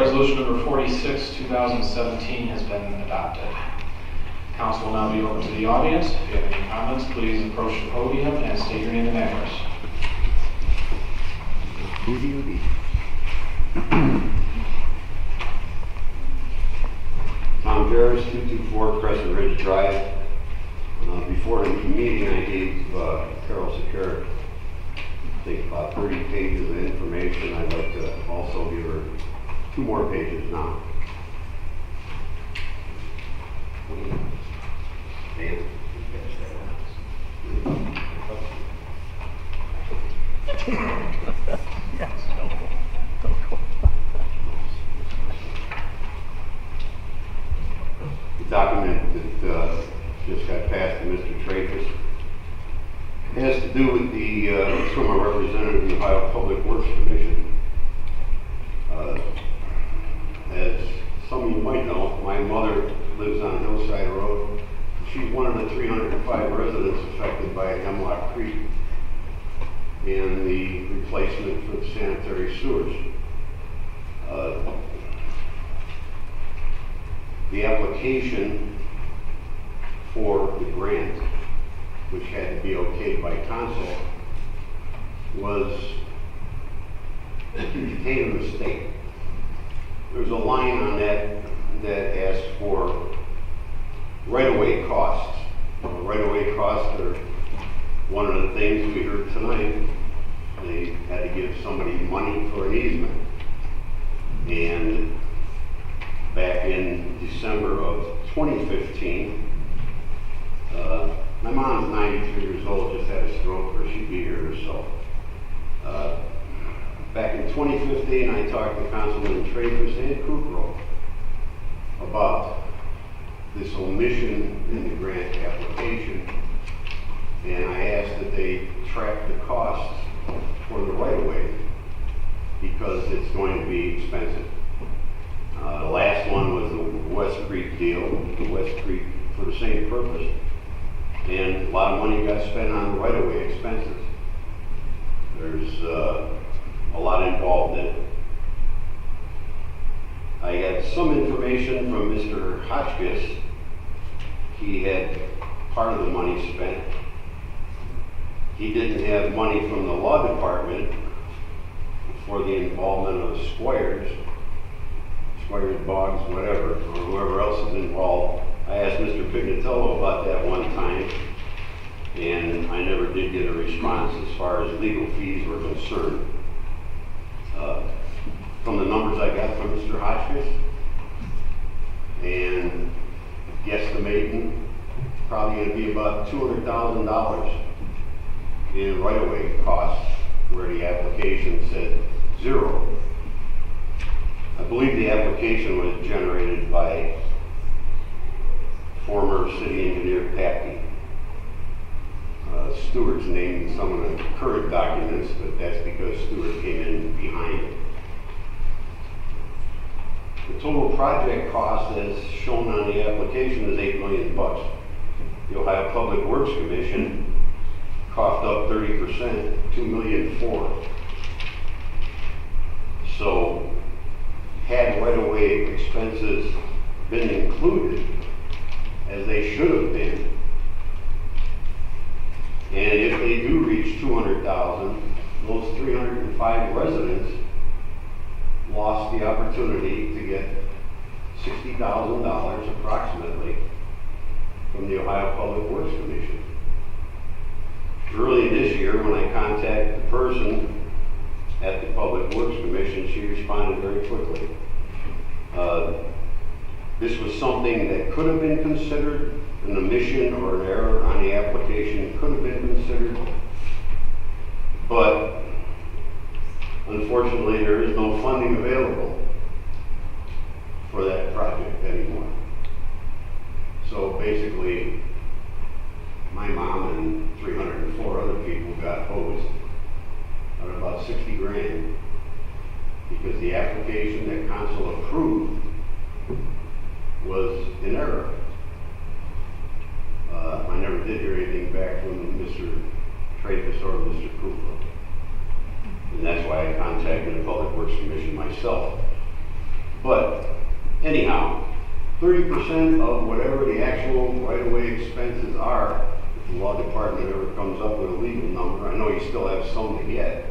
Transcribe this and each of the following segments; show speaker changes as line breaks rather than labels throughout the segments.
Resolution number 46, 2017 has been adopted. Council will now be open to the audience. If you have any comments, please approach the podium and state your name and address.
Tom Ferris, 224 Crescent Ridge Drive. Before the meeting, I gave Carol Secure, I think, about 30 pages of information. I'd like to also give her 2 more pages now. The document that just got passed to Mr. Traffus has to do with it's from a representative of the Ohio Public Works Commission. As some of you might know, my mother lives on Hillside Road. She's one of the 305 residents affected by Hemlock Creek and the replacement for the sanitary sewers. The application for the grant, which had to be okayed by council, was contained in the state. There's a line on that asks for right-of-way costs. Right-of-way costs are one of the things we heard tonight. They had to give somebody money for an easement. And back in December of 2015, my mom's 93 years old, just had a stroke, or she'd be here herself. Back in 2015, I talked to Councilman Traffus and Kukrow about this omission in the grant application, and I asked that they track the costs for the right-of-way because it's going to be expensive. The last one was the West Creek deal, the West Creek for the same purpose, and a lot of money got spent on the right-of-way expenses. There's a lot involved in it. I had some information from Mr. Hotchkiss. He had part of the money spent. He didn't have money from the law department for the involvement of Squires, Boggs, whatever, or whoever else is involved. I asked Mr. Pignatello about that one time, and I never did get a response as far as legal fees were concerned. From the numbers I got from Mr. Hotchkiss, and guesstimating probably going to be about $200,000 in right-of-way costs, where the application said 0. I believe the application was generated by former city engineer Pappy. Stewart's named some of the current documents, but that's because Stewart came in behind it. The total project cost, as shown on the application, is $8 million. The Ohio Public Works Commission coughed up 30%, $2.4 million. So, had right-of-way expenses been included, as they should have been, and if they do reach 200,000, those 305 residents lost the opportunity to get $60,000 approximately from the Ohio Public Works Commission. Early this year, when I contacted the person at the Public Works Commission, she responded very quickly. This was something that could have been considered, an omission or an error on the application could have been considered, but unfortunately there is no funding available for that project anymore. So basically, my mom and 304 other people got hosed at about 60 grand because the application that council approved was in error. I never did hear anything back from Mr. Traffus or Mr. Cooper. And that's why I contacted the Public Works Commission myself. But anyhow, 30% of whatever the actual right-of-way expenses are, if the law department ever comes up with a legal number, I know you still have some to get,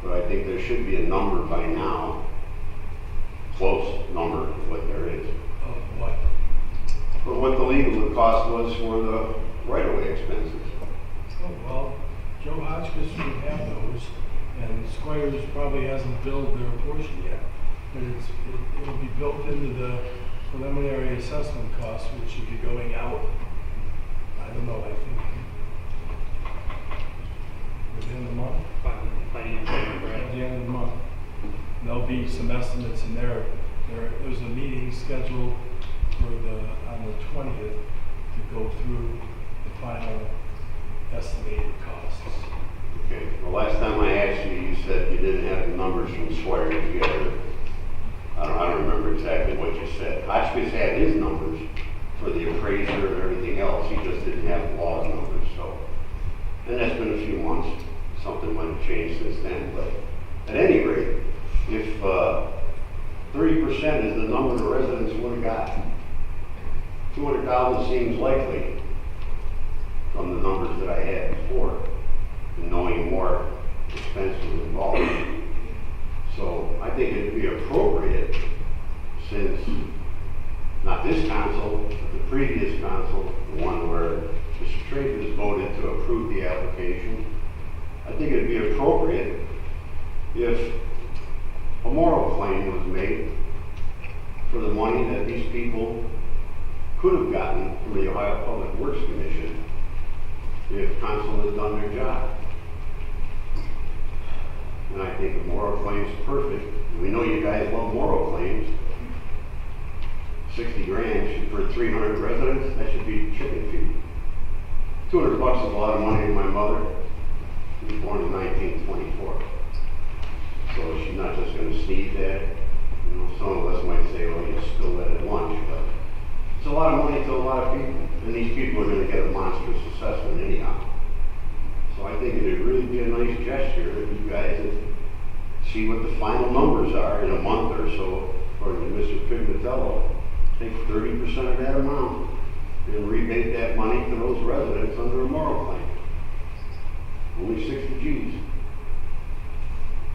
but I think there should be a number by now, close number of what there is,
Of what?
for what the legal cost was for the right-of-way expenses.
Oh, well, Joe Hotchkiss should have those, and Squires probably hasn't billed their portion yet. But it'll be built into the preliminary assessment cost, which should be going out, I don't know, I think, within the month.
By the end of the month,
At
right?
the end of the month. There'll be some estimates in there. There's a meeting scheduled for on the 20th to go through the final estimated costs.
Okay, the last time I asked you, you said you didn't have the numbers from Squire together. I don't remember exactly what you said. Hotchkiss had his numbers for the appraiser and everything else, he just didn't have the law's numbers, so. And that's been a few months, something might have changed since then, but at any rate, if 30% is the number the residents would have got, 200,000 seems likely from the numbers that I had before, and knowing more expenses involved. So I think it'd be appropriate, since not this council, but the previous council, the one where Mr. Traffus voted to approve the application, I think it'd be appropriate if a moral claim was made for the money that these people could have gotten from the Ohio Public Works Commission if council had done their job. And I think the moral claim's perfect. We know you guys love moral claims. 60 grand for 300 residents, that should be chicken feed. 200 bucks is a lot of money to my mother. She was born in 1924. So she's not just gonna sneeze at it. You know, some of us might say, oh, you spill that at lunch, but it's a lot of money to a lot of people. And these people are gonna get a monstrous assessment anyhow. So I think it'd really be a nice gesture if you guys would see what the final numbers are in a month or so, according to Mr. Pignatello. Take 30% of that amount and rebate that money to those residents under a moral claim. Only 60 G's.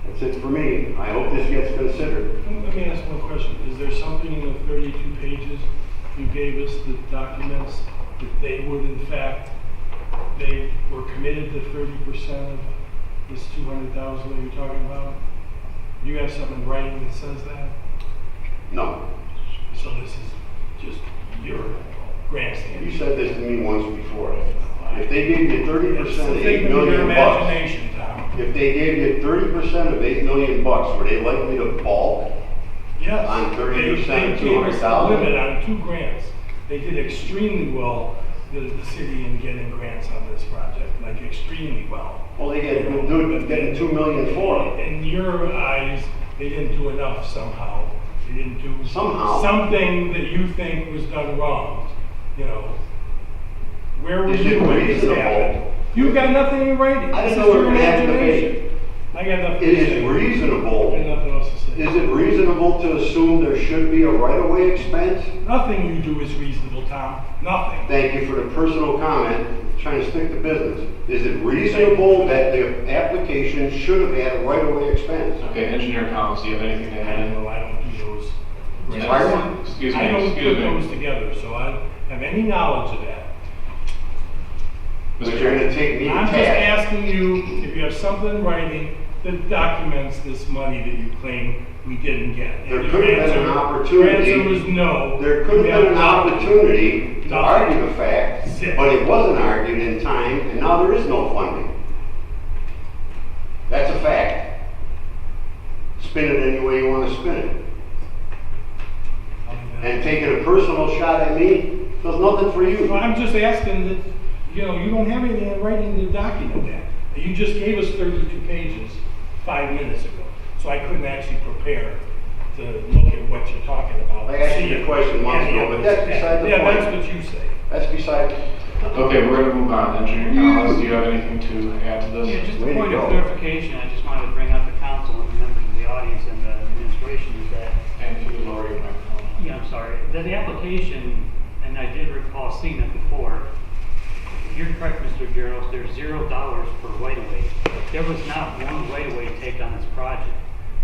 That's it for me. I hope this gets considered.
Let me ask one question. Is there something in the 32 pages you gave us that documents that they would, in fact, they were committed to 30% of this 200,000 that you're talking about? Do you have something in writing that says that?
No.
So this is just your grandstand.
You said this to me once before. If they gave you 30%
It's
of
a
8
figment of your
million bucks,
imagination, Tom.
if they gave you 30% of 8 million bucks, were they likely to balk?
Yes.
On 30%
They gave us a
200,000?
limit on 2 grants. They did extremely well, the city, in getting grants on this project, like extremely well.
Well, they get, getting 2 million for it.
In your eyes, they didn't do enough somehow. They didn't do
Somehow.
something that you think was done wrong, you know. Where were
Is
you
it
when this
reasonable?
happened? You've got nothing in writing.
I
This
didn't
is
know we
your
were gonna have to
imagination. I got nothing
It
to say.
is
I got
reasonable.
nothing else to say.
Is it reasonable to assume there should be a right-of-way expense?
Nothing you do is reasonable, Tom. Nothing.
Thank you for the personal comment, trying to stick to business. Is it reasonable that the application should have had a right-of-way expense?
Okay, Engineer Collins, do you have anything to
I
add?
don't know, I don't do those.
Pardon?
Excuse
I
me,
don't
excuse
put those
me.
together, so I don't have any knowledge of that.
But you're gonna take me to
I'm just
task.
asking you if you have something in writing that documents this money that you claim we didn't get. And
There
your
could have been an
answer-
opportunity.
Your answer was no.
There could have
You
been an
nothing.
opportunity to
Nothing.
argue the fact,
Zip.
but it wasn't argued in time, and now there is no funding. That's a fact. Spin it any way you want to spin it. And taking a personal shot at me does nothing for you.
Well, I'm just asking that, you know, you don't have anything in writing to document that. You just gave us 32 pages 5 minutes ago, so I couldn't actually prepare to look at what you're talking about.
I asked you
See
the
if
question months
any
ago,
of
but
it's
that's beside the
Yeah,
point.
that's what you say.
That's beside.
Okay, we're gonna move on. Engineer Collins, do you have anything to add to
Yeah,
this?
just a
Way to
point of
go.
clarification, I just wanted to bring up the council and the members of the audience and the administration is that I'm sorry. The application, and I did recall seeing it before. You're correct, Mr. Giros, there's $0 for right-of-way. There was not one right-of-way take on this project.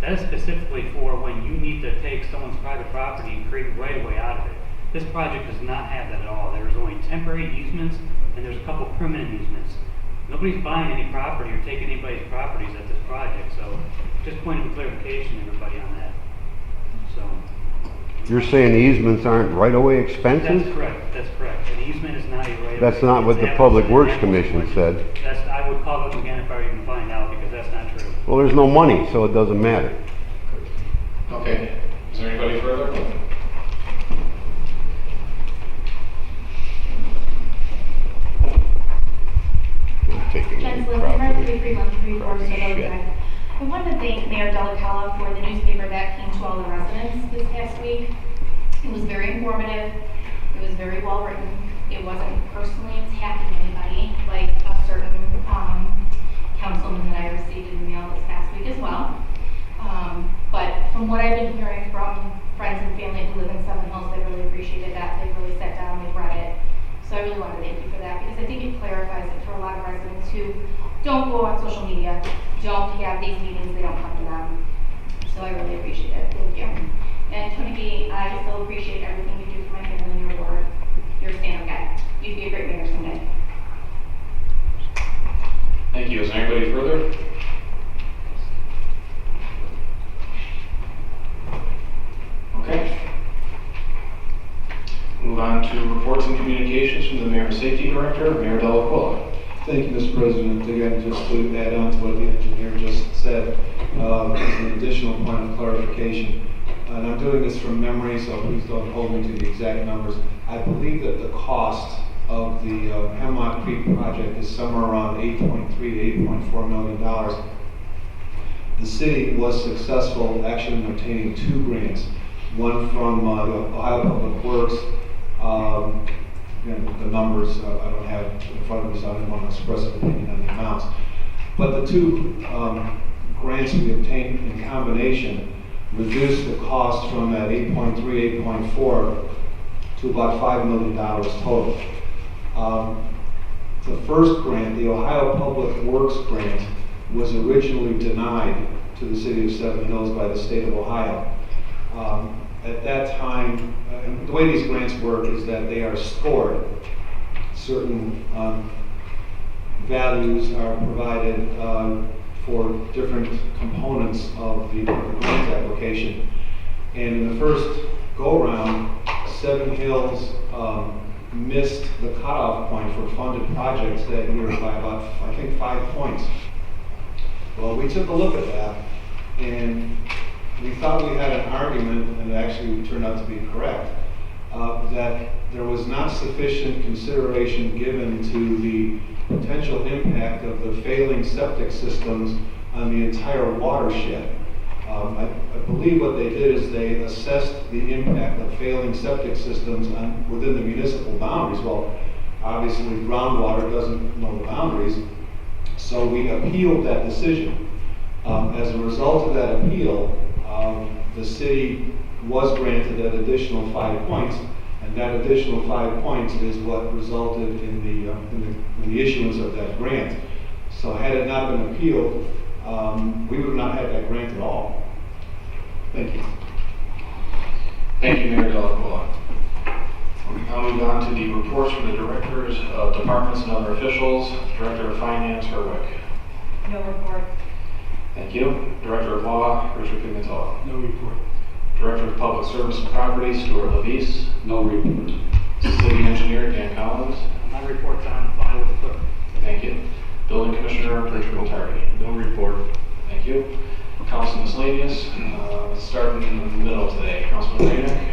That is specifically for when you need to take someone's private property and create right-of-way out of it. This project does not have that at all. There's only temporary easements, and there's a couple permanent easements. Nobody's buying any property or taking anybody's properties at this project, so just point of clarification, everybody, on that. So.
You're saying easements aren't right-of-way expenses?
That's correct, that's correct. An easement is not a right-of-way.
That's not what
It's
the
apples
Public
and
Works
apples
Commission
when-
said.
I would call them again if I were even find out, because that's not true.
Well, there's no money, so it doesn't matter.
Okay, is there anybody further?
Taking
Jen
any
Slivin,
property.
33134
Shit.
Drive. I wanted to thank Mayor Delacala for the newspaper that came to all the residents this past week. It was very informative. It was very well written. It wasn't personally attacking anybody, like a certain councilman that I received in the mail this past week as well. But from what I've been hearing from friends and family who live in Seven Hills, they really appreciated that. They really sat down, they've read it. So I really want to thank you for that, because I think it clarifies it for a lot of residents who don't go on social media, don't have these meetings, they don't come to them. So I really appreciate it. Thank you. And Tony B, I still appreciate everything you do for my family and your ward. You're a stand-up guy. You'd be a great mayor someday.
Thank you. Is there anybody further? Okay. Move on to reports and communications from the Mayor and Safety Director, Mayor Delaquila.
Thank you, Mr. President. Again, just to add on to what the engineer just said, as an additional point of clarification, and I'm doing this from memory, so please don't hold me to the exact numbers. I believe that the cost of the Hemlock Creek project is somewhere around $8.3 to $8.4 million. The city was successful actually in obtaining 2 grants, one from the Ohio Public Works. The numbers I don't have in front of me, so I don't want to express an opinion on the amounts. But the 2 grants we obtained in combination reduced the cost from that 8.3, 8.4 to about $5 million total. The first grant, the Ohio Public Works grant, was originally denied to the city of Seven Hills by the state of Ohio. At that time, and the way these grants work is that they are scored. Certain values are provided for different components of the grant application. And in the first go-round, Seven Hills missed the cutoff point for funded projects that year by about, I think, 5 points. Well, we took a look at that, and we thought we had an argument, and it actually turned out to be correct, that there was not sufficient consideration given to the potential impact of the failing septic systems on the entire watershed. I believe what they did is they assessed the impact of failing septic systems within the municipal boundaries. Well, obviously groundwater doesn't know the boundaries, so we appealed that decision. As a result of that appeal, the city was granted that additional 5 points, and that additional 5 points is what resulted in the issuance of that grant. So had it not been appealed, we would have not had that grant at all. Thank you.
Thank you, Mayor Delaquila. I'll move on to the reports from the directors of departments and other officials. Director of Finance, Herwick.
No report.
Thank you. Director of Law, Richard Pimentel.
No report.
Director of Public Service and Property, Stuart Levis.
No report.
City Engineer, Dan Collins.
My report's on file with the clerk.
Thank you. Building Commissioner, Richard Montardi.
No report.
Thank you. Council miscellaneous. Let's start in the middle today. Councilman Rainick.